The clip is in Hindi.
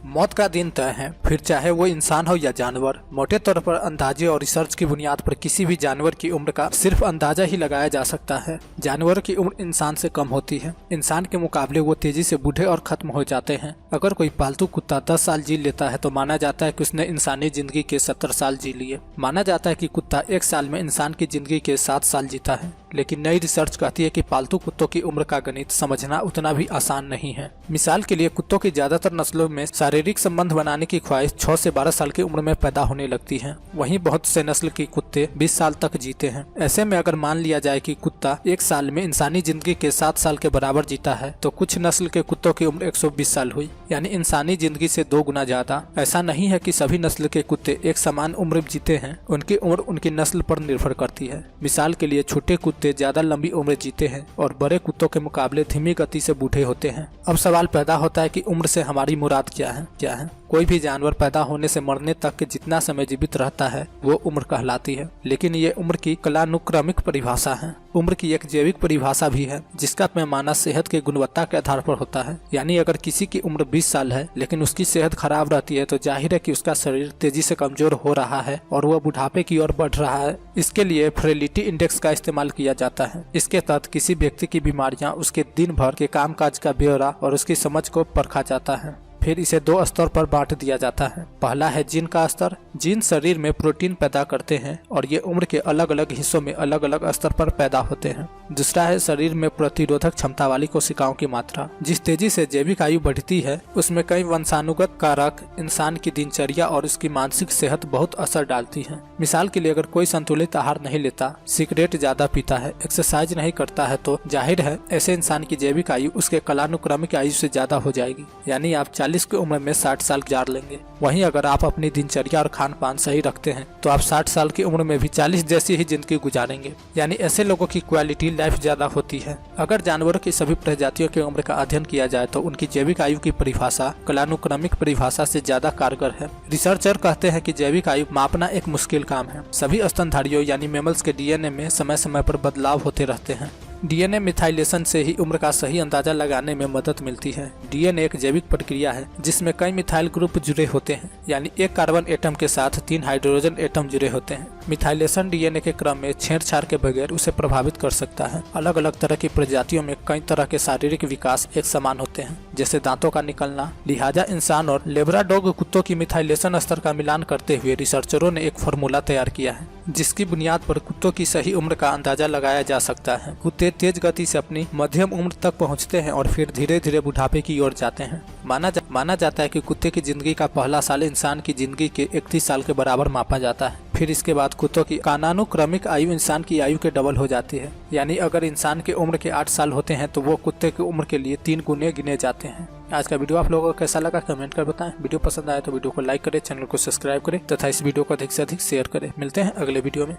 मौत का दिन तय है, फिर चाहे वो इंसान हो या जानवर। मोटे तौर पर अंदाजे और रिसर्च की बुनियाद पर किसी भी जानवर की उम्र का सिर्फ अंदाजा ही लगाया जा सकता है। जानवर की उम्र इंसान से कम होती है। इंसान के मुकाबले वो तेजी से बूढ़े और खत्म हो जाते हैं। अगर कोई पालतू कुत्ता 10 साल जी लेता है तो माना जाता है कि उसने इंसानी जिंदगी के 70 साल जी लिए। माना जाता है कि कुत्ता 1 साल में इंसान की जिंदगी के 7 साल जीता है। लेकिन नई रिसर्च कहती है कि पालतू कुत्तों की उम्र का गणित समझना उतना भी आसान नहीं है। मिसाल के लिए कुत्तों की ज्यादातर नस्लों में शारीरिक संबंध बनाने की ख्वाहिश 6 से 12 साल की उम्र में पैदा होने लगती है। वहीं बहुत से नस्ल के कुत्ते 20 साल तक जीते हैं। ऐसे में अगर मान लिया जाए कि कुत्ता 1 साल में इंसानी जिंदगी के 7 साल के बराबर जीता है तो कुछ नस्ल के कुत्तों की उम्र 120 साल हुई, यानी इंसानी जिंदगी से 2 गुना ज्यादा। ऐसा नहीं है कि सभी नस्ल के कुत्ते एक समान उम्र जीते हैं। उनकी उम्र उनकी नस्ल पर निर्भर करती है। मिसाल के लिए छोटे कुत्ते ज्यादा लंबी उम्र जीते हैं और बड़े कुत्तों के मुकाबले धीमी गति से बूढ़े होते हैं। अब सवाल पैदा होता है कि उम्र से हमारी मुराद क्या है? कोई भी जानवर पैदा होने से मरने तक के जितना समय जीवित रहता है वो उम्र कहलाती है। लेकिन ये उम्र की कालानुक्रमिक परिभाषा है। उम्र की एक जैविक परिभाषा भी है जिसका पैमाना सेहत की गुणवत्ता के आधार पर होता है। यानी अगर किसी की उम्र 20 साल है लेकिन उसकी सेहत खराब रहती है तो जाहिर है कि उसका शरीर तेजी से कमजोर हो रहा है और वह बुढ़ापे की ओर बढ़ रहा है। इसके लिए फ्रेलिटी इंडेक्स का इस्तेमाल किया जाता है। इसके तहत किसी व्यक्ति की बीमारियां, उसके दिन भर के कामकाज का ब्यौरा और उसकी समझ को परखा जाता है। फिर इसे 2 स्तर पर बांट दिया जाता है। पहला है जीन का स्तर। जीन शरीर में प्रोटीन पैदा करते हैं और ये उम्र के अलग अलग हिस्सों में अलग अलग स्तर पर पैदा होते हैं। दूसरा है शरीर में प्रतिरोधक क्षमता वाली कोशिकाओं की मात्रा। जिस तेजी से जैविक आयु बढ़ती है उसमें कई वंशानुगत कारक इंसान की दिनचर्या और उसकी मानसिक सेहत बहुत असर डालती है। मिसाल के लिए अगर कोई संतुलित आहार नहीं लेता, सिगरेट ज्यादा पीता है, एक्सरसाइज नहीं करता है तो जाहिर है ऐसे इंसान की जैविक आयु उसके कालानुक्रमिक आयु से ज्यादा हो जाएगी। यानी आप 40 की उम्र में 60 साल गुजार लेंगे। वहीं अगर आप अपनी दिनचर्या और खान पान सही रखते हैं तो आप 60 साल की उम्र में भी 40 जैसी ही जिंदगी गुजारेंगे। यानी ऐसे लोगों की क्वालिटी लाइफ ज्यादा होती है। अगर जानवरों की सभी प्रजातियों की उम्र का अध्ययन किया जाए तो उनकी जैविक आयु की परिभाषा कालानुक्रमिक परिभाषा से ज्यादा कारगर है। रिसर्चर कहते हैं कि जैविक आयु मापना एक मुश्किल काम है। सभी स्तनधारियों यानी मैमल्स के डीएनए में समय समय पर बदलाव होते रहते हैं। डीएनए मिथाइलेशन से ही उम्र का सही अंदाजा लगाने में मदद मिलती है। डीएनए एक जैविक प्रक्रिया है जिसमें कई मिथाइल ग्रुप जुड़े होते हैं, यानी एक कार्बन एटम के साथ 3 हाइड्रोजन एटम जुड़े होते हैं। मिथाइलेशन डीएनए के क्रम में छेड़छाड़ के बगैर उसे प्रभावित कर सकता है। अलग अलग तरह की प्रजातियों में कई तरह के शारीरिक विकास एक समान होते हैं, जैसे दांतों का निकलना। लिहाजा इंसान और लेब्राडोग कुत्तों की मिथाइलेशन स्तर का मिलान करते हुए रिसर्चरों ने एक फार्मूला तैयार किया है जिसकी बुनियाद पर कुत्तों की सही उम्र का अंदाजा लगाया जा सकता है। कुत्ते तेज गति से अपनी मध्यम उम्र तक पहुंचते हैं और फिर धीरे धीरे बुढ़ापे की ओर जाते हैं। माना जाता है कि कुत्ते की जिंदगी का पहला साल इंसान की जिंदगी के 31 साल के बराबर मापा जाता है। फिर इसके बाद कुत्तों की कालानुक्रमिक आयु इंसान की आयु के डबल हो जाती है। यानी अगर इंसान के उम्र के 8 साल होते हैं तो वो कुत्ते की उम्र के लिए 3 गुने गिने जाते हैं। आज का वीडियो आप लोगों को कैसा लगा कमेंट कर बताएं। वीडियो पसंद आए तो वीडियो को लाइक करें, चैनल को सब्सक्राइब करें तथा इस वीडियो को अधिक से अधिक शेयर करें। मिलते हैं अगले वीडियो में।